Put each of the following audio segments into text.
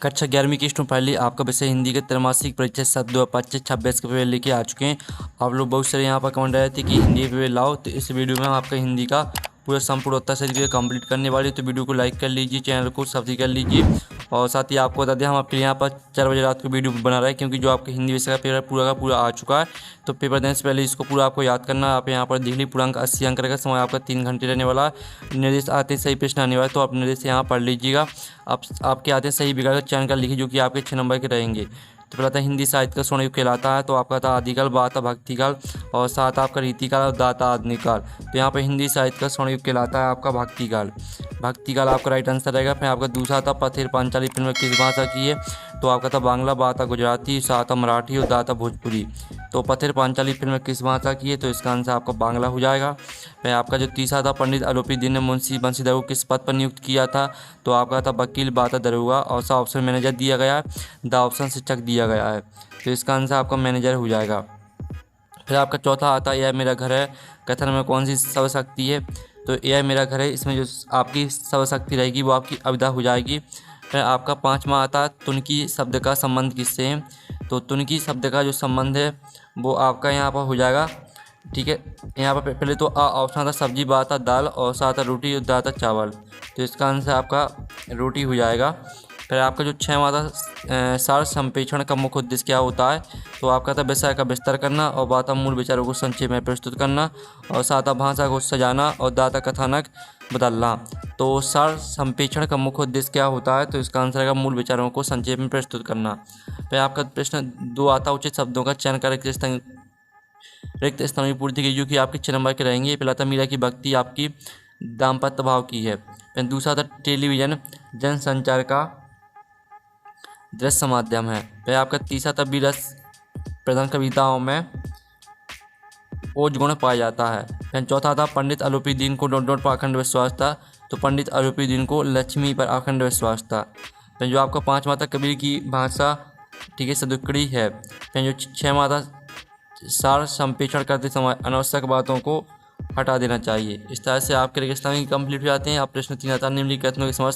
कक्षा 11वीं की स्टूडेंट फाइनली आपका विषय हिंदी के त्रैमासिक परीक्षा सत्र 2025-26 के पेपर लेके आ चुके हैं। आप लोग बहुत सारे यहाँ पर कमेंट आए थे कि हिंदी पेपर लाओ, तो इस वीडियो में हम आपका हिंदी का पूरा संपूर्ण उत्तर से वीडियो कंप्लीट करने वाले। तो वीडियो को लाइक कर लीजिए, चैनल को सब्सक्राइब कर लीजिए और साथ ही आपको बता दें हम आपके लिए यहाँ पर 4 बजे रात को वीडियो बना रहे हैं, क्योंकि जो आपके हिंदी विषय का पेपर पूरा का पूरा आ चुका है। तो पेपर देने से पहले इसको पूरा आपको याद करना है। आप यहाँ पर देख लीजिए पूरा अंक 80 अंक रहेगा, समय आपका 3 घंटे रहने वाला है। निर्देश आते सही प्रश्न आने वाला है, तो आप निर्देश यहाँ पढ़ लीजिएगा। आपके आते सही बिगड़ का चयन कर लिखिए, जो कि आपके 6 नंबर के रहेंगे। तो पहला था हिंदी साहित्य का स्वर्ण युग कहलाता है, तो आपका था आदिकाल, बाद था भक्तिकाल और साथ आपका रीतिकाल और दाता आधुनिक काल। तो यहाँ पे हिंदी साहित्य का स्वर्ण युग कहलाता है आपका भक्तिकाल। भक्तिकाल आपका राइट आंसर रहेगा। फिर आपका दूसरा था पथेर पांचाली फिल्म किस भाषा की है, तो आपका था बांग्ला, बाद था गुजराती, साथ था मराठी और दाता भोजपुरी। तो पथेर पांचाली फिल्म किस भाषा की है, तो इसका आंसर आपका बांग्ला हो जाएगा। फिर आपका जो तीसरा था पंडित आलोपीदीन ने मुंशी बंशीधर को किस पद पर नियुक्त किया था, तो आपका था वकील, बाता दरोगा और सा ऑप्शन मैनेजर दिया गया है, द ऑप्शन शिक्षक दिया गया है। तो इसका आंसर आपका मैनेजर हो जाएगा। फिर आपका चौथा आता है यह मेरा घर है, कथन में कौन सी सर्वशक्ति है, तो यह मेरा घर है, इसमें जो आपकी सर्वशक्ति रहेगी वो आपकी अविधा हो जाएगी। फिर आपका पांचवा आता है तुनकी शब्द का संबंध किससे है, तो तुनकी शब्द का जो संबंध है वो आपका यहाँ पर हो जाएगा। ठीक है, यहाँ पर पहले तो ऑप्शन था सब्जी, बाद था दाल और साथ था रोटी और दाल था चावल। तो इसका आंसर आपका रोटी हो जाएगा। फिर आपका जो 6वां था सार संप्रेषण का मुख्य उद्देश्य क्या होता है, तो आपका था विषय का विस्तार करना और बाद था मूल विचारों को संक्षेप में प्रस्तुत करना और साथ था भाषा को सजाना और दाता कथानक बदलना। तो सार संप्रेषण का मुख्य उद्देश्य क्या होता है, तो इसका आंसर है मूल विचारों को संक्षेप में प्रस्तुत करना। फिर आपका प्रश्न 2 आता उचित शब्दों का चयन कर रिक्त स्थानों की पूर्ति की, जो कि आपके 6 नंबर के रहेंगे। पहला था मीरा की भक्ति आपकी दाम्पत्य भाव की है। फिर दूसरा था टेलीविजन जनसंचार का दृश्य माध्यम है। फिर आपका तीसरा था विरस प्रधान कविताओं में ओज गुण पाया जाता है। फिर चौथा था पंडित आलोपीदीन को डॉट पर अखंड विश्वास था, तो पंडित आलोपीदीन को लक्ष्मी पर अखंड विश्वास था। फिर जो आपका 5वां था कबीर की भाषा ठीक है सदुक्कड़ी है। फिर जो 6वां था सार संप्रेषण करते समय अनावश्यक बातों को हटा देना चाहिए। इस तरह से आपके रेगिस्तान कंप्लीट हो जाते हैं। आप प्रश्न 3 आता निम्नलिखित कथनों के समझ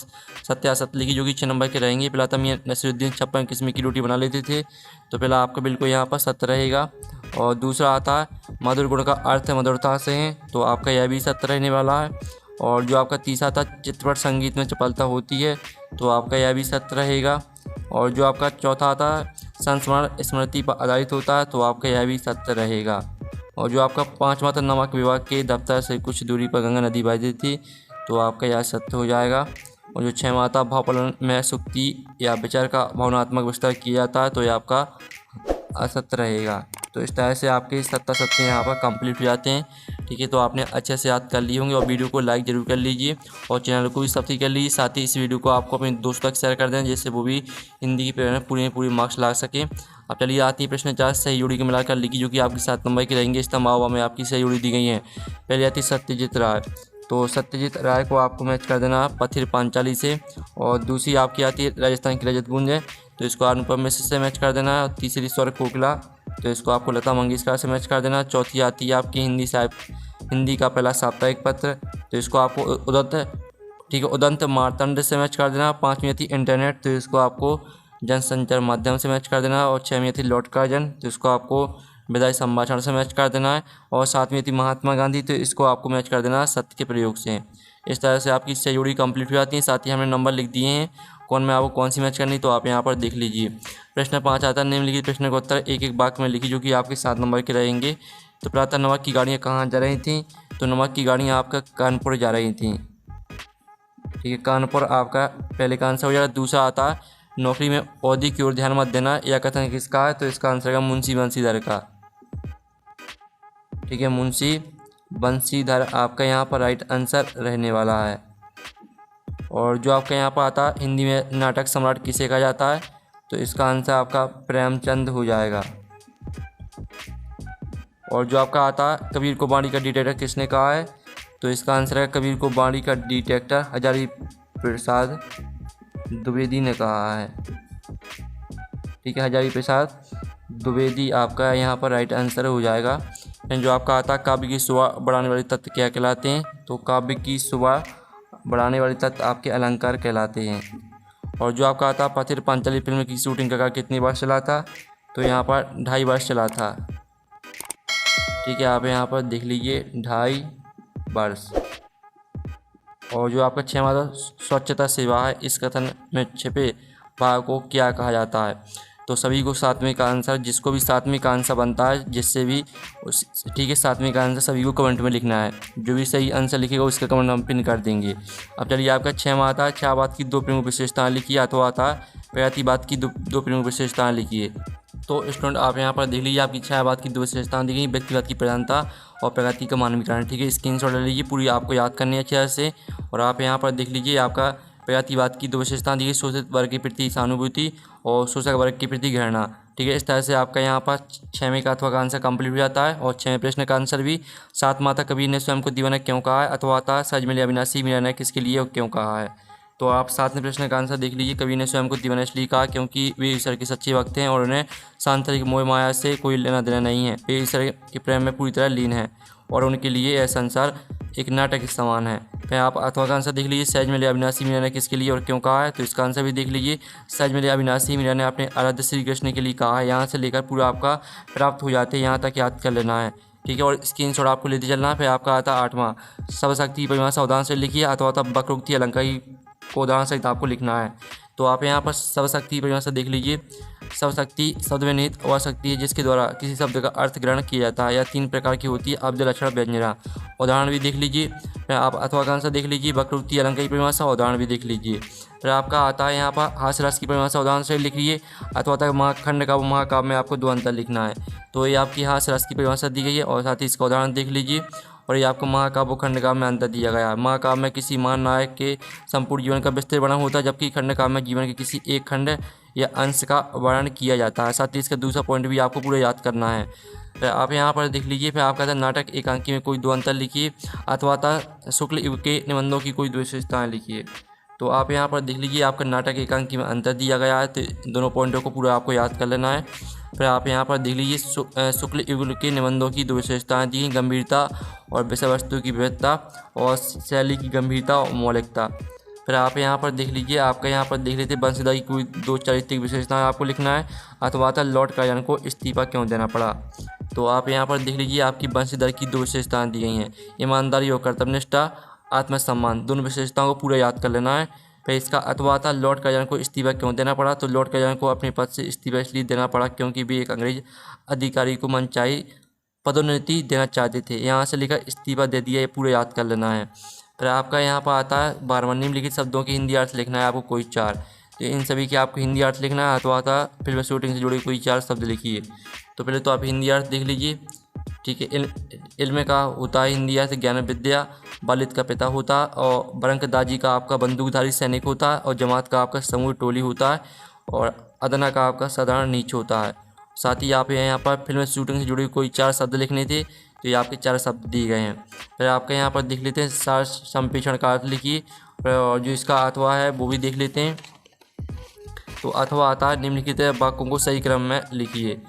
सत्य असत्य लिखिए, जो कि 6 नंबर के रहेंगे। पहला था मियां नसीरुद्दीन 56 किस्म की रोटी बना लेते थे, तो पहला आपका बिल्कुल यहाँ पर सत्य रहेगा। और दूसरा आता है मधुर गुण का अर्थ मधुरता से है, तो आपका यह भी सत्य रहने वाला है। और जो आपका तीसरा था चित्रपट संगीत में चपलता होती है, तो आपका यह भी सत्य रहेगा। और जो आपका चौथा आता है संस्मरण स्मृति पर आधारित होता है, तो आपका यह भी सत्य रहेगा। और जो आपका 5वां था नमक विभाग के दफ्तर से कुछ दूरी पर गंगा नदी बहती थी, तो आपका यह सत्य हो जाएगा। और जो 6वां था भावफलन में सुक्ति या विचार का भावनात्मक विस्तार किया जाता है, तो यह आपका असत्य रहेगा। तो इस तरह से आपके सत्य यहाँ पर कंप्लीट हो जाते हैं। ठीक है, तो आपने अच्छे से याद कर लिए होंगे और वीडियो को लाइक जरूर कर लीजिए और चैनल को भी सब्सक्राइब कर लीजिए। साथ ही इस वीडियो को आपको अपने दोस्तों तक शेयर कर दें, जिससे वो भी हिंदी की पेपर में पूरी मार्क्स ला सकें। अब चलिए आती है प्रश्न 4 सही जोड़ी के मिलाकर लिखी, जो कि आपकी 7 नंबर की रहेंगे। इस तमाम में आपकी सही जोड़ी दी गई है। पहले आती सत्यजीत राय, तो सत्यजीत राय को आपको मैच कर देना पथिर पांचाली से। और दूसरी आपकी आती है राजस्थान की रजत गूंज है, तो इसको अनुपम मिश्र से मैच कर देना है। और तीसरी स्वर कोकिला, तो इसको आपको लता मंगेशकर से मैच कर देना। चौथी आती है आपकी हिंदी का पहला साप्ताहिक पत्र, तो इसको आपको उदंत मार्तंड से मैच कर देना। 5वीं थी इंटरनेट, तो इसको आपको जनसंचार माध्यम से मैच कर देना है। और 6वीं थी लॉर्ड कार्जन, तो इसको आपको विदाई संभाषण से मैच कर देना है। और 7वीं थी महात्मा गांधी, तो इसको आपको मैच कर देना है सत्य के प्रयोग से। इस तरह से आपकी सही जोड़ी कंप्लीट हो जाती है। साथ ही हमने नंबर लिख दिए हैं कौन में आपको कौन सी मैच करनी, तो आप यहाँ पर देख लीजिए। प्रश्न 5 आता है निम्नलिखित प्रश्न का उत्तर एक एक वाक्य में लिखी, जो कि आपके 7 नंबर के रहेंगे। तो प्रातः नमक की गाड़ियाँ कहाँ जा रही थी, तो नमक की गाड़ियाँ आपका कानपुर जा रही थी। ठीक है, कानपुर आपका पहले का आंसर हो जाएगा। दूसरा आता है नौकरी में औधी की ओर ध्यान मत देना, यह कथन किसका है, तो इसका आंसर है मुंशी बंशीधर का। ठीक है, मुंशी बंशीधर आपका यहाँ पर राइट आंसर रहने वाला है। और जो आपका यहाँ पर आता है हिंदी में नाटक सम्राट किसे कहा जाता है, तो इसका आंसर आपका प्रेमचंद हो जाएगा। और जो आपका आता है कबीर को बाणी का डिटेक्टर किसने कहा है, तो इसका आंसर है कबीर को बाणी का डिटेक्टर हजारी प्रसाद द्विवेदी ने कहा है। ठीक है, हजारी प्रसाद द्विवेदी आपका यहाँ पर राइट आंसर हो जाएगा। जो आपका आता है काव्य की शोभा बढ़ाने वाले तत्व क्या कहलाते हैं, तो काव्य की शोभा बढ़ाने वाले तत्व आपके अलंकार कहलाते हैं। और जो आपका आता पथिर पांचाली फिल्म की शूटिंग का कितनी वर्ष चला था, तो यहाँ पर 2.5 वर्ष चला था। ठीक है, आप यहाँ पर देख लीजिए 2.5 वर्ष। और जो आपका 6वां स्वच्छता सेवा है, इस कथन में छिपे भाव को क्या कहा जाता है, तो सभी को 7वें का आंसर, जिसको भी 7वें का आंसर बनता है, जिससे भी ठीक है 7वें का आंसर सभी को कमेंट में लिखना है। जो भी सही आंसर लिखेगा उसका कमेंट हम पिन कर देंगे। अब चलिए आपका 6वां आता है, छायावाद की 2 प्रमुख विशेषताएं लिखिए, अथवा आता है प्रगतिवाद की दो प्रमुख विशेषताएं लिखिए। तो स्टूडेंट आप यहाँ पर देख लीजिए, आपकी छायावाद की 2 विशेषताएं दी गई, व्यक्तिवाद की प्रधानता और प्रगति का मानवीकरण। ठीक है, स्क्रीनशॉट ले लीजिए, पूरी आपको याद करनी है अच्छे तरह से। और आप यहाँ पर देख लीजिए, आपका प्रगतिवाद की 2 विशेषताएं दी गई, शोषित वर्ग के प्रति सहानुभूति और शोषक वर्ग के प्रति घृणा। ठीक है, इस तरह से आपका यहाँ पर 6वें का अथवा का आंसर कंप्लीट हो जाता है। और 6वें प्रश्न का आंसर भी, 7 माता कबीर ने स्वयं को दीवाना क्यों कहा है, अथवा आता है सच मिले अविनाशी मिला ने किसके लिए और क्यों कहा है। तो आप 7वें प्रश्न का आंसर देख लीजिए, कबीर ने स्वयं को दीवाना इसलिए कहा क्योंकि वे ईश्वर के सच्चे भक्त हैं और उन्हें सांसारिक मोह माया से कोई लेना देना नहीं है। वे ईश्वर के प्रेम में पूरी तरह लीन है और उनके लिए यह संसार एक नाटक के समान है। फिर आप अथवा का आंसर देख लीजिए, सहज मिले अविनाशी मीरा ने किसके लिए और क्यों कहा है, तो इसका आंसर भी देख लीजिए, सहज मिले अविनाशी मीरा ने अपने आराध्य श्री कृष्ण के लिए कहा है। यहाँ से लेकर पूरा आपका प्राप्त हो जाते हैं, यहाँ तक याद कर लेना है। ठीक है, और स्क्रीनशॉट आपको लेते चलना है। फिर आपका आता 8वां, सर्वशक्ति परिभाषा उदाहरण से लिखिए, अथवा वक्रोक्ति अलंकार को उदाहरण सहित आपको लिखना है। तो आप यहाँ पर सर्वशक्ति परिभाषा देख लीजिए, सर्वशक्ति शब्द में निहित वह शक्ति है जिसके द्वारा किसी शब्द का अर्थ ग्रहण किया जाता है। यह 3 प्रकार की होती है, अब्द लक्षण व्यंजना। उदाहरण भी देख लीजिए। फिर आप अथवा का आंसर देख लीजिए, वक्रोक्ति अलंकार की परिभाषा, उदाहरण भी देख लीजिए। फिर आपका आता है यहाँ पर हास्य रस की परिभाषा, उदाहरण से लिखिए, अथवा तक महाखंड का महाकाव्य में आपको 2 अंतर लिखना है। तो ये आपकी हास्य रस की परिभाषा दी गई है और साथ ही इसका उदाहरण देख लीजिए। और ये आपको महाकाव्य खंडकाव्य में अंतर दिया गया है। महाकाव्य में किसी महान नायक के संपूर्ण जीवन का विस्तार वर्णन होता है, जबकि खंडकाव्य में जीवन के किसी एक खंड या अंश का वर्णन किया जाता है। साथ ही इसका दूसरा पॉइंट भी आपको पूरा याद करना है। फिर आप यहाँ पर देख लीजिए। फिर आपका था नाटक एकांकी में कोई 2 अंतर लिखिए, अथवा था शुक्ल युग के निबंधों की कोई 2 विशेषताएं लिखिए। तो आप यहाँ पर देख लीजिए, आपका नाटक एकांकी में अंतर दिया गया है, तो दोनों पॉइंटों को पूरा आपको याद कर लेना है। फिर आप यहाँ पर देख लीजिए, शुक्ल युग के निबंधों की 2 विशेषताएं दी, गंभीरता और विषय वस्तु की विविधता और शैली की गंभीरता और मौलिकता। फिर आप यहाँ पर देख लीजिए, आपका यहाँ पर देख लेते बंशीधर की कोई 2 चारित्रिक विशेषताएं आपको लिखना है, अथवा था लॉर्ड कार्जन को इस्तीफा क्यों देना पड़ा। तो आप यहाँ पर देख लीजिए, आपकी बंशीधर की 2 विशेषताएं दी गई हैं, ईमानदारी और कर्तव्यनिष्ठा, आत्मसम्मान। दोनों विशेषताओं को पूरा याद कर लेना है। फिर इसका अथवा था लॉर्ड कार्जन को इस्तीफा क्यों देना पड़ा, तो लॉर्ड कार्जन को अपने पद से इस्तीफा इसलिए देना पड़ा क्योंकि वे एक अंग्रेज अधिकारी को मनचाही पदोन्नति देना चाहते थे। यहाँ से लेकर इस्तीफा दे दिया, ये पूरा याद कर लेना है। फिर आपका यहाँ पर आता है 12वां, निम्नलिखित शब्दों के हिंदी अर्थ लिखना है आपको कोई 4। तो इन सभी के आपको हिंदी अर्थ लिखना है, अथवा आता फिल्म शूटिंग से जुड़े कोई 4 शब्द लिखिए। तो पहले तो आप हिंदी अर्थ देख लीजिए। ठीक है, इल्म का होता है हिंदी अर्थ ज्ञान विद्या, वालिद का पिता होता है, और बरंकदाजी का आपका बंदूकधारी सैनिक होता है, और जमात का आपका समूह टोली होता है, और अदना का आपका साधारण नीच होता है। साथ ही आप यहाँ पर फिल्म शूटिंग से जुड़े कोई 4 शब्द लिखने थे, तो ये आपके 4 शब्द दिए गए हैं। फिर आपका यहाँ पर देख लेते हैं सार संप्रेषण का अर्थ लिखिए, और जो इसका अथवा है वो भी देख लेते हैं। तो अथवा आता है निम्नलिखित वाक्यों को सही क्रम में लिखिए।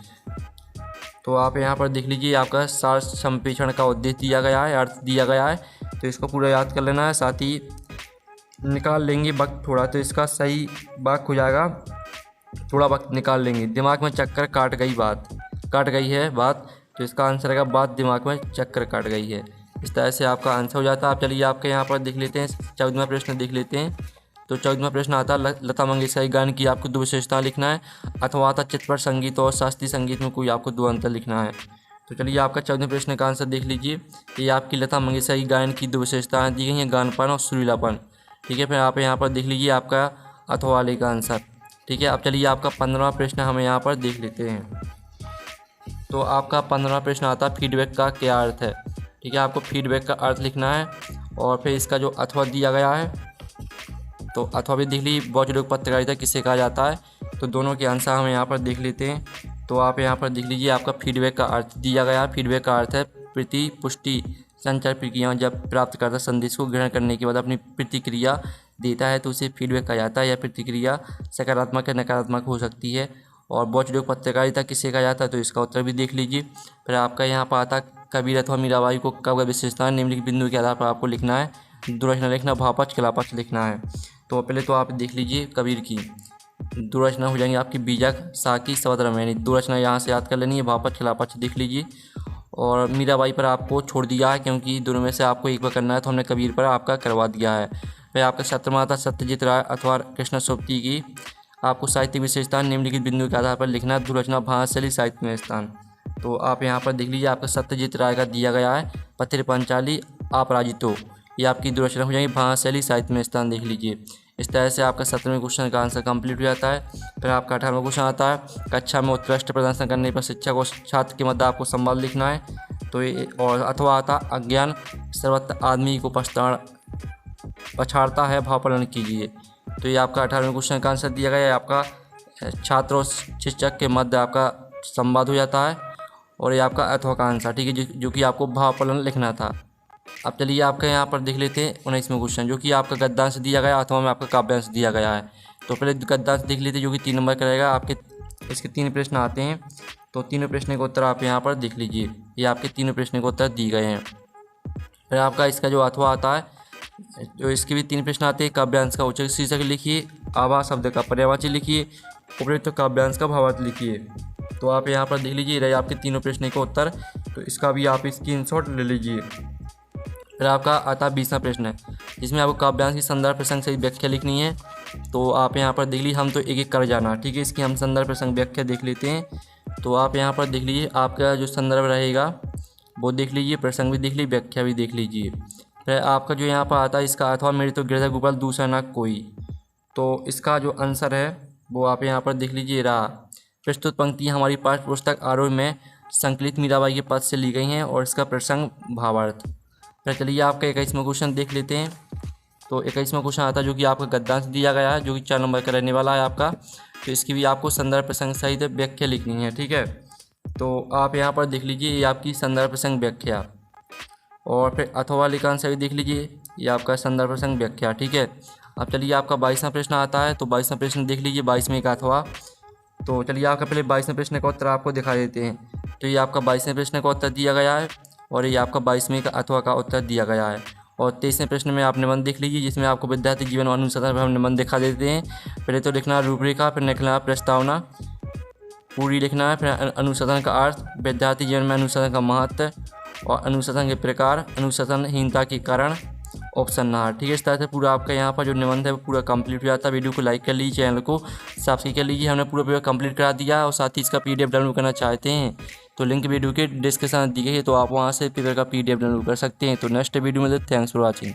तो आप यहाँ पर देख लीजिए, आपका सार संप्रेषण का उद्देश्य दिया गया है, अर्थ दिया गया है, तो इसको पूरा याद कर लेना है। साथ ही निकाल लेंगे वक्त थोड़ा, तो इसका सही वाक्य हो जाएगा थोड़ा वक्त निकाल लेंगे। दिमाग में चक्कर काट गई है बात, तो इसका आंसर आएगा बात दिमाग में चक्कर काट गई है। इस तरह से आपका आंसर हो जाता है। आप चलिए आपके यहाँ पर देख लेते हैं 14वां प्रश्न देख लेते हैं। तो 14वां प्रश्न आता है लता मंगेशकर गान की आपको 2 विशेषता लिखना है, अथवा आता चित्रपट संगीत और शास्त्रीय संगीत में कोई आपको 2 अंतर लिखना है। तो चलिए आपका 14वें प्रश्न का आंसर देख लीजिए। ये आपकी लता मंगेशकर की गायन की 2 विशेषताएं दी गई हैं, गानपन और सुरीलापन। ठीक है, फिर आप यहाँ पर देख लीजिए आपका अथवा वाले का आंसर। ठीक है, अब चलिए आपका 15वां प्रश्न हम यहाँ पर देख लेते हैं। तो आपका 15वां प्रश्न आता है फीडबैक का क्या अर्थ है। ठीक है, आपको फीडबैक का अर्थ लिखना है, और फिर इसका जो अथवा दिया गया है, तो अथवा भी देख लीजिए वॉचडॉग पत्रकारिता किसे कहा जाता है। तो दोनों के आंसर हम यहाँ पर देख लेते हैं। तो आप यहाँ पर देख लीजिए, आपका फीडबैक का अर्थ दिया गया है। फीडबैक का अर्थ है प्रति पुष्टि संचार प्रक्रियाओं। जब प्राप्तकर्ता संदेश को ग्रहण करने के बाद अपनी प्रतिक्रिया देता है तो उसे फीडबैक कहा जाता है। यह प्रतिक्रिया सकारात्मक या नकारात्मक हो सकती है। और वॉचडॉग पत्रकारिता किसे कहा जाता है, तो इसका उत्तर भी देख लीजिए। फिर आपका यहाँ पर आता कबीर अथवा मीराबाई को कब विशेषता निम्नलिखित बिंदु के आधार पर आपको लिखना है। दुर्लक्षण लिखना, भावपक्ष कलापक्ष लिखना है। तो पहले तो आप देख लीजिए कबीर की दो रचना हो जाएंगी आपकी बीजक, साकी, सवत रामायणी। दो रचना यहाँ से याद कर लेनी है। बापत खिलापत देख लीजिए। और मीराबाई पर आपको छोड़ दिया है क्योंकि दोनों में से आपको एक पर करना है, तो हमने कबीर पर आपका करवा दिया है। फिर आपका छत्रमाता सत्यजीत राय अथवा कृष्ण सोबती की आपको साहित्यिक विशेषता निम्नलिखित बिंदु के आधार पर लिखना है। दो रचना भाषाशैली साहित्य में स्थान, तो आप यहाँ पर देख लीजिए आपका सत्यजीत राय का दिया गया है पथिर पांचाली अपराजितो। ये आपकी दो रचना हो जाएंगी भाषाशैली साहित्य में स्थान, देख लीजिए। इस तरह से आपका 17वें क्वेश्चन का आंसर कंप्लीट हो जाता है। फिर आपका 18वां क्वेश्चन आता है कक्षा में उत्कृष्ट प्रदर्शन करने पर शिक्षक और छात्र के मध्य आपको संवाद लिखना है। तो ये और अथवा आता अज्ञान सर्वत्र आदमी को पछाड़ता है, भावापलन कीजिए। तो ये आपका 18वें क्वेश्चन का आंसर दिया गया है। आपका छात्र और शिक्षक के मध्य आपका संवाद हो जाता है और ये आपका अथवा का आंसर, ठीक है, जो कि आपको भावापलन लिखना था। अब चलिए आपका यहाँ पर देख लेते हैं 19वें क्वेश्चन, जो कि आपका गद्यांश दिया गया अथवा में आपका काव्यांश दिया गया है। तो पहले गद्यांश देख लेते हैं जो कि 3 नंबर का रहेगा। आपके इसके 3 प्रश्न आते हैं, तो तीनों प्रश्न के उत्तर आप यहाँ पर देख लीजिए। ये आपके तीनों प्रश्न के उत्तर दिए गए हैं। फिर आपका इसका जो अथवा आता है, जो इसके भी 3 प्रश्न आते हैं। काव्यांश का उच्चक शीर्षक लिखिए, आभा शब्द का पर्यायवाची लिखिए, उपयुक्त काव्यांश का भावार्थ लिखिए। तो आप यहाँ पर देख लीजिए रहे आपके तीनों प्रश्न के उत्तर, तो इसका भी आप स्क्रीनशॉट ले लीजिए। फिर आपका आता 20वां प्रश्न है, जिसमें आपको काव्यांश की संदर्भ प्रसंग से व्याख्या लिखनी है। तो आप यहाँ पर देख लीजिए, हम तो एक एक कर जाना, ठीक है। इसकी हम संदर्भ प्रसंग व्याख्या देख लेते हैं। तो आप यहाँ पर देख लीजिए आपका जो संदर्भ रहेगा वो देख लीजिए, प्रसंग भी देख लीजिए, व्याख्या भी देख लीजिए। फिर आपका जो यहाँ पर आता है इसका अथवा मेरे तो गिरधर गोपाल दूसरा ना कोई। तो इसका जो आंसर है वो आप यहाँ पर देख लीजिए रहा। प्रस्तुत पंक्तियाँ हमारी पाठ्य पुस्तक आरोह में संकलित मीराबाई के पद से ली गई हैं और इसका प्रसंग भावार्थ। फिर चलिए आपका 21वां क्वेश्चन देख लेते हैं। तो 21वां क्वेश्चन आता है जो कि आपका गद्यांश दिया गया है, जो कि 4 नंबर का रहने वाला है आपका। तो इसकी भी आपको संदर्भ प्रसंग सहित व्याख्या लिखनी है, ठीक है। तो आप यहाँ पर देख लीजिए ये आपकी संदर्भ प्रसंग व्याख्या, और फिर अथवा लिखांश भी देख लीजिए, ये आपका संदर्भ प्रसंग व्याख्या, ठीक है। अब चलिए आपका 22वां प्रश्न आता है। तो 22वां प्रश्न देख लीजिए, 22वें का अथवा। तो चलिए आपका पहले 22वें प्रश्न का उत्तर आपको दिखा देते हैं। तो ये आपका 22वें प्रश्न का उत्तर दिया गया है और ये आपका 22वें का अथवा का उत्तर दिया गया है। और 23वें प्रश्न में आप निबंध देख लीजिए, जिसमें आपको विद्यार्थी जीवन और अनुसंधान पर हम निबंध दिखा देते हैं। पहले तो लिखना रूपरेखा, फिर लिखना प्रस्तावना पूरी लिखना है, फिर अनुसंधान का अर्थ, विद्यार्थी जीवन में अनुसंधान का महत्व और अनुसंधान के प्रकार, अनुसंधानहीनता के कारण, ऑप्शन नंबर, ठीक है। इस तरह से पूरा आपका यहाँ पर जो निबंध है वो पूरा कंप्लीट हो जाता है। वीडियो को लाइक कर लीजिए, चैनल को सब्सक्राइब कर लीजिए। हमने पूरा पेपर कंप्लीट करा दिया और साथ ही इसका PDF डाउनलोड करना चाहते हैं तो लिंक वीडियो के डिस्क्रिप्शन में दी गई है, तो आप वहाँ से पेपर का PDF डाउनलोड कर सकते हैं। तो नेक्स्ट वीडियो में थैंक्स फॉर वॉचिंग।